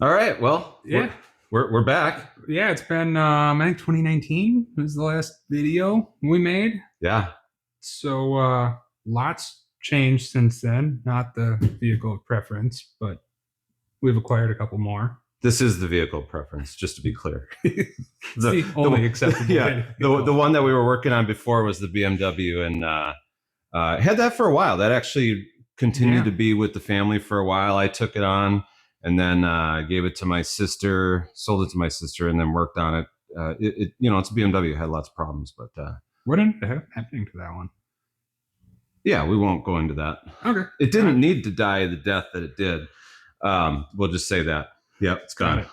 All right. Well, Yeah, we're back. yeah. It's been I think 2019 was the last video we made. Yeah. So lots changed since then. Not the vehicle of preference, but we've acquired a couple more. This is the vehicle preference, just to be clear. It's the the only the acceptable yeah the video. one that we were working on before was the BMW, and had that for a while. That actually continued Yeah, to be with the family for a while. I took it on, and then gave it to my sister, sold it to my sister, and then worked on it. It's a BMW. It had lots of problems, but what ended up happening to that one? yeah, we won't go into that. Okay, It got didn't it. need to die the death that it did. We'll just say that. Yep, it's Got gone. it.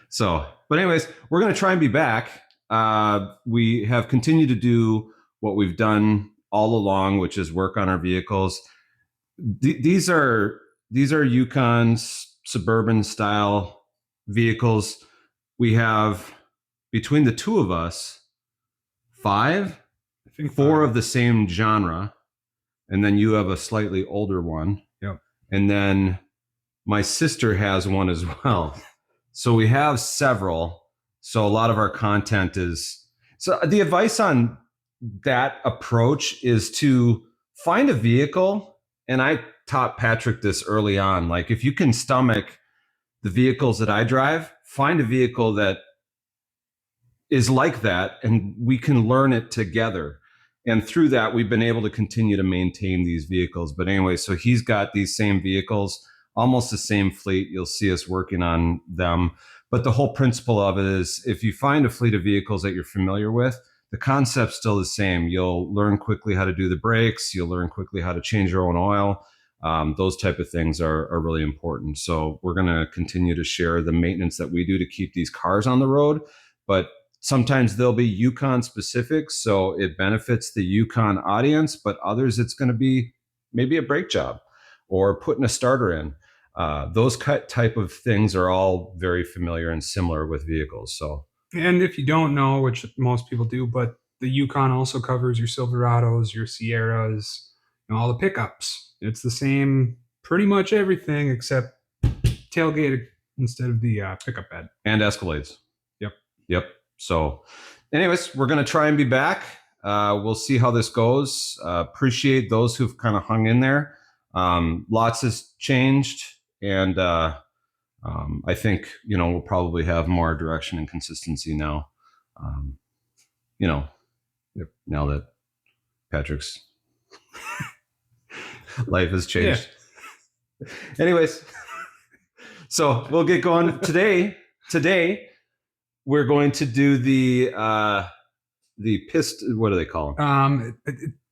So, but anyways, we're going to try and be back. We have continued to do what we've done all along, which is work on our vehicles. These are Yukons Suburban style vehicles. We have, between the two of us, five, I think four five. of the same genre, and then you have a slightly older one, Yep. and then my sister has one as well. So we have several. So a lot of our content is, so the advice on that approach is to find a vehicle. And I taught Patrick this early on. Like, if you can stomach the vehicles that I drive, find a vehicle that is like that, and we can learn it together. And through that, we've been able to continue to maintain these vehicles. But anyway, so he's got these same vehicles, almost the same fleet. You'll see us working on them. But the whole principle of it is, if you find a fleet of vehicles that you're familiar with, the concept's still the same. You'll learn quickly how to do the brakes. You'll learn quickly how to change your own oil. Those type of things are really important. So we're going to continue to share the maintenance that we do to keep these cars on the road. But sometimes they'll be Yukon specific, so it benefits the Yukon audience, but others it's going to be maybe a brake job or putting a starter in. Those type of things are all very familiar and similar with vehicles. So And if you don't know, which most people do, but the Yukon also covers your Silverados, your Sierras, and all the pickups. It's the same, pretty much everything except tailgate instead of the pickup bed. and Escalades. Yep. Yep. So, anyways, we're going to try and be back. We'll see how this goes. Appreciate those who've kind of hung in there. Lots has changed, and I think we'll probably have more direction and consistency now. Um, you know, now that Patrick's life has Yeah. changed. Anyways, so we'll get going today. Today we're going to do the pist. What do they call them?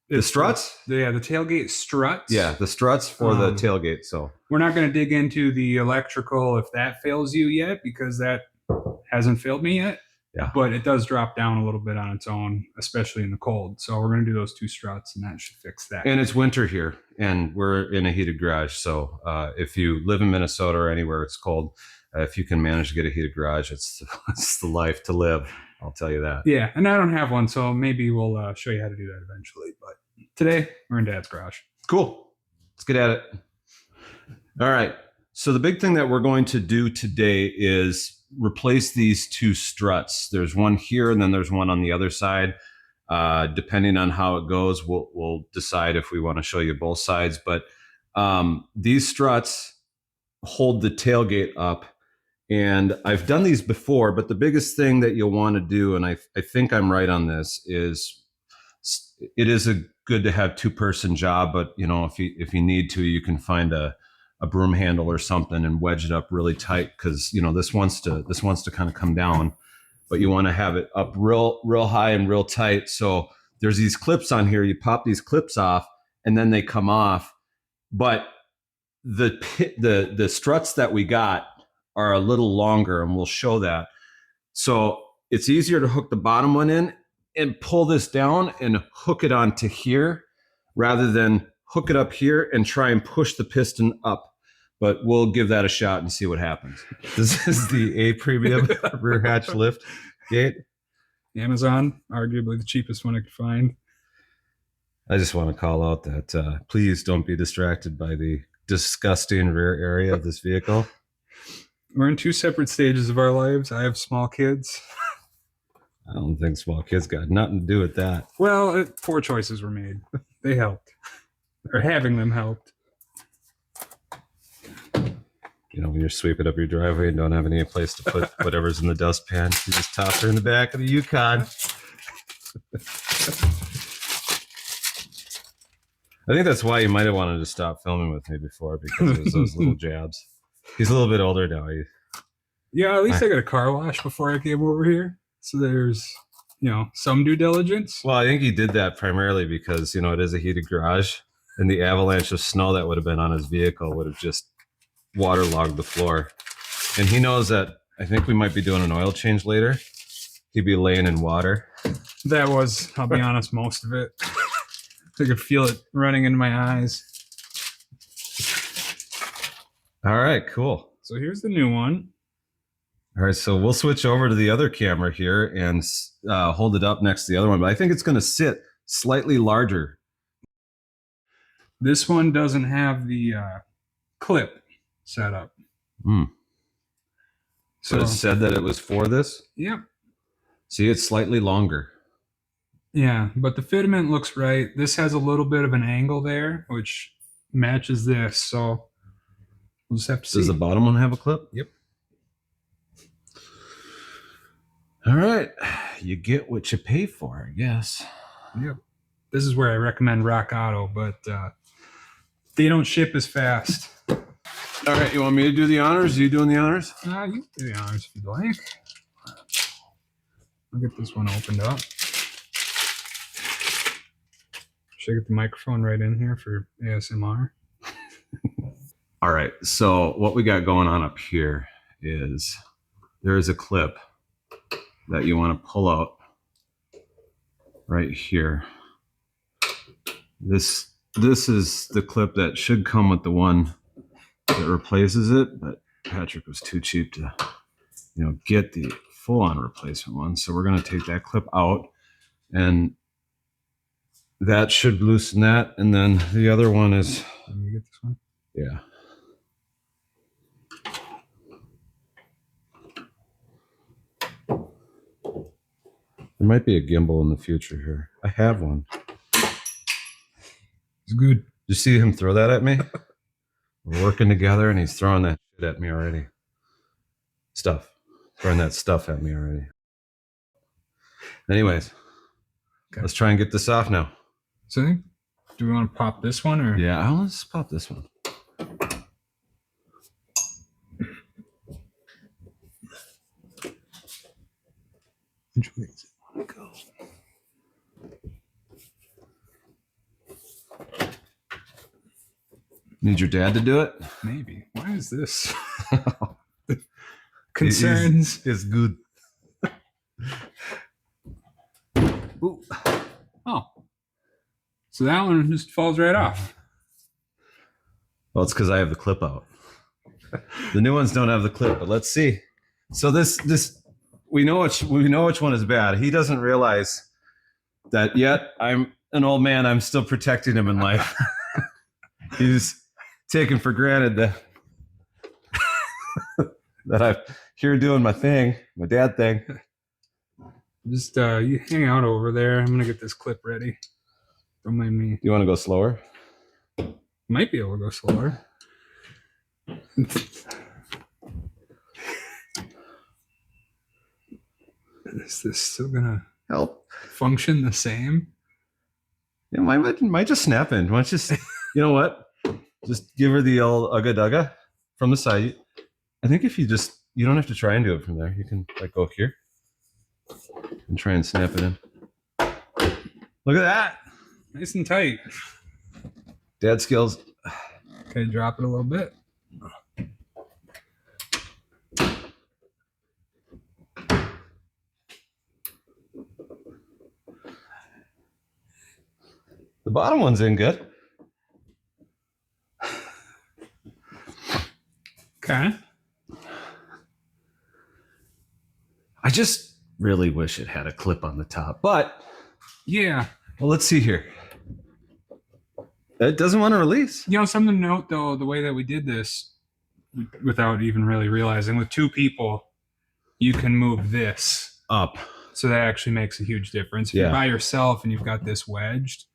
The struts. The tailgate struts. Yeah, the struts for the tailgate. So we're not going to dig into the electrical if that fails you yet, because that hasn't failed me yet. Yeah. But it does drop down a little bit on its own, especially in the cold. So we're going to do those two struts, and that should fix that. And it's winter here, and we're in a heated garage. So if you live in Minnesota or anywhere it's cold, if you can manage to get a heated garage, it's the life to live. I'll tell you that. Yeah, and I don't have one, so maybe we'll show you how to do that eventually. But today, we're in Dad's garage. Cool. Let's get at it. All right. So the big thing that we're going to do today is replace these two struts. There's one here, and then there's one on the other side. Depending on how it goes, we'll decide if we want to show you both sides. But these struts hold the tailgate up. And I've done these before, but the biggest thing that you'll want to do, and I think I'm right on this, is it is a good to have two-person job, but if you need to, you can find a broom handle or something and wedge it up really tight, because this wants to kind of come down, but you want to have it up real high and real tight. So there's these clips on here. You pop these clips off, and then they come off. But the struts that we got are a little longer, and we'll show that. So it's easier to hook the bottom one in and pull this down and hook it onto here, rather than hook it up here and try and push the piston up. But we'll give that a shot and see what happens. This is the A Premium rear hatch lift gate. Amazon, arguably the cheapest one I could find. I just want to call out that please don't be distracted by the disgusting rear area of this vehicle. We're in two separate stages of our lives. I have small kids. I don't think small kids got nothing to do with that. Well, poor choices were made. They helped, or having them helped. You know, when you're sweeping up your driveway and don't have any place to put whatever's in the dustpan, you just toss her in the back of the Yukon. I think that's why you might have wanted to stop filming with me before, because it was those little jabs. He's a little bit older now. Yeah, at least I got a car wash before I came over here. So there's, some due diligence. Well, I think he did that primarily because, it is a heated garage, and the avalanche of snow that would have been on his vehicle would have just waterlogged the floor. And he knows that I think we might be doing an oil change later. He'd be laying in water. That was, I'll be honest, most of it. I could feel it running into my eyes. All right, cool. So here's the new one. All right, so we'll switch over to the other camera here and hold it up next to the other one. But I think it's going to sit slightly larger. This one doesn't have the clip set up. So it said that it was for this? Yep. See, it's slightly longer. Yeah, but the fitment looks right. This has a little bit of an angle there, which matches this. So we'll just have to see. Does the bottom one have a clip? Yep. All right. You get what you pay for, I guess. Yep. This is where I recommend Rock Auto, but they don't ship as fast. All right. You want me to do the honors? Are you doing the honors? You can do the honors if you'd like. I'll get this one opened up. Should I get the microphone right in here for ASMR? All right. So what we got going on up here is there is a clip that you want to pull out right here. This is the clip that should come with the one that replaces it, but Patrick was too cheap to, get the full-on replacement one. So we're going to take that clip out, and that should loosen that. And then the other one is, Let me get this one. yeah. There might be a gimbal in the future here. I have one. It's good. Did you see him throw that at me? We're working together, and he's throwing that shit at me already. Throwing that stuff at me already. Anyways, okay. Let's try and get this off now. So, do we want to pop this one, or? Yeah, let's pop this one. Which way does it want to go? Need your dad to do it? Maybe. Why is this? Concerns is good. Ooh. Oh. So that one just falls right off. Well, it's because I have the clip out. The new ones don't have the clip, but let's see. So this we know which one is bad. He doesn't realize that yet. I'm an old man. I'm still protecting him in life. He's taken for granted that I'm here doing my thing, my dad thing. Just you hang out over there. I'm gonna get this clip ready. Don't mind me. Do you want to go slower? Might be able to go slower. Is this still gonna help function the same? Yeah, might just snap in. Might just, you know what? Just give her the old ugga dugga from the side. I think if you don't have to try and do it from there. You can go here and try and snap it in. Look at that. Nice and tight. Dad skills. Okay, drop it a little bit. The bottom one's in good. Okay. I just really wish it had a clip on the top, but yeah. Well, let's see here. It doesn't want to release. Something to note though, the way that we did this, without even really realizing. With two people, you can move this up. So that actually makes a huge difference. If Yeah. you're by yourself and you've got this wedged,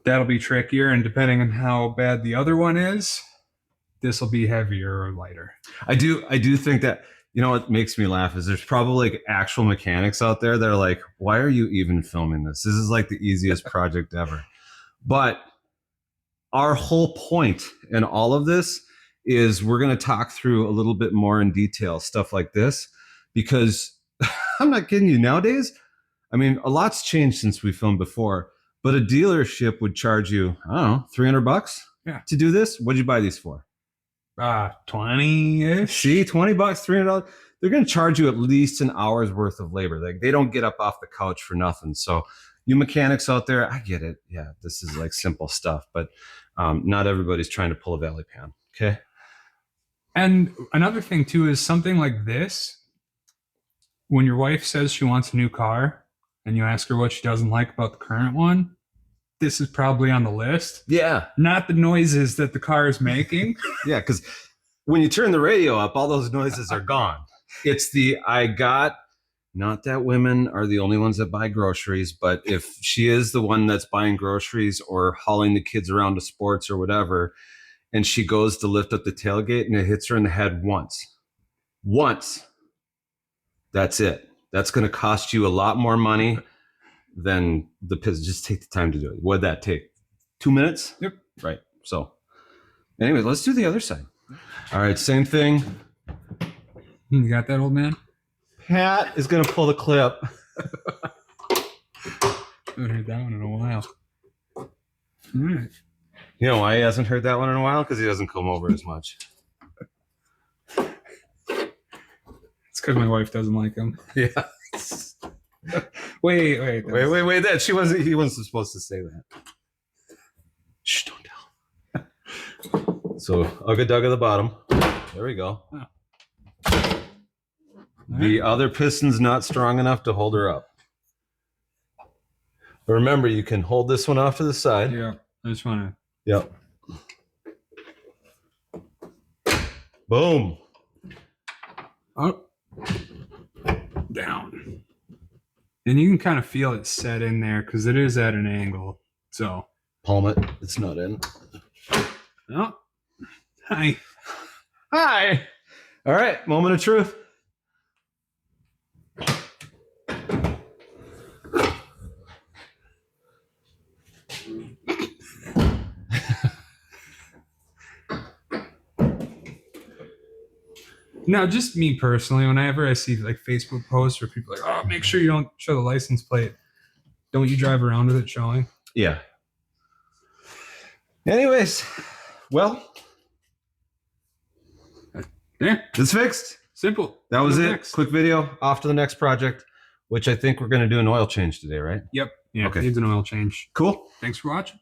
that'll be trickier. And depending on how bad the other one is, this will be heavier or lighter. I do think that, you know, what makes me laugh is there's probably like actual mechanics out there that are like, why are you even filming this? This is like the easiest project ever. But our whole point in all of this is we're going to talk through a little bit more in detail, stuff like this, because I'm not kidding you. Nowadays, I mean, a lot's changed since we filmed before, but a dealership would charge you, I don't know, $300 to do this. What'd you buy these for? 20-ish. See, $20, $300. They're going to charge you at least an hour's worth of labor. Like, they don't get up off the couch for nothing. So you mechanics out there, I get it. Yeah, this is like simple stuff, but not everybody's trying to pull a valley pan. Okay. And another thing too is something like this. When your wife says she wants a new car and you ask her what she doesn't like about the current one, this is probably on the list. Yeah. Not the noises that the car is making. Yeah, because when you turn the radio up, all those noises are gone. It's not that women are the only ones that buy groceries, but if she is the one that's buying groceries or hauling the kids around to sports or whatever, and she goes to lift up the tailgate and it hits her in the head once, that's it. That's going to cost you a lot more money than the piss. Just take the time to do it. What'd that take? 2 minutes? Yep. Right. So anyway, let's do the other side. All right. Same thing. You got that, old man? Pat is going to pull the clip. I haven't heard that one in a while. All right. You know why he hasn't heard that one in a while? Because he doesn't come over as much. It's because my wife doesn't like him. Yeah. Wait. That he wasn't supposed to say that. Shh, don't tell. So Ugga Dug at the bottom. There we go. Oh. The other piston's not strong enough to hold her up. But remember, you can hold this one off to the side. Yeah. I just want to. Yep. Boom. Up. Down. And you can kind of feel it set in there because it is at an angle. So. Palm it. It's not in. Oh. Hi. Hi. All right. Moment of truth. Now, just me personally, whenever I see like Facebook posts where people are like, oh, make sure you don't show the license plate. Don't you drive around with it showing? Yeah. Anyways, well, yeah, it's fixed. Simple. That was it. Next. Quick video. Off to the next project, which I think we're going to do an oil change today, right? Yep. Yeah. Okay. Needs an oil change. Cool. Thanks for watching.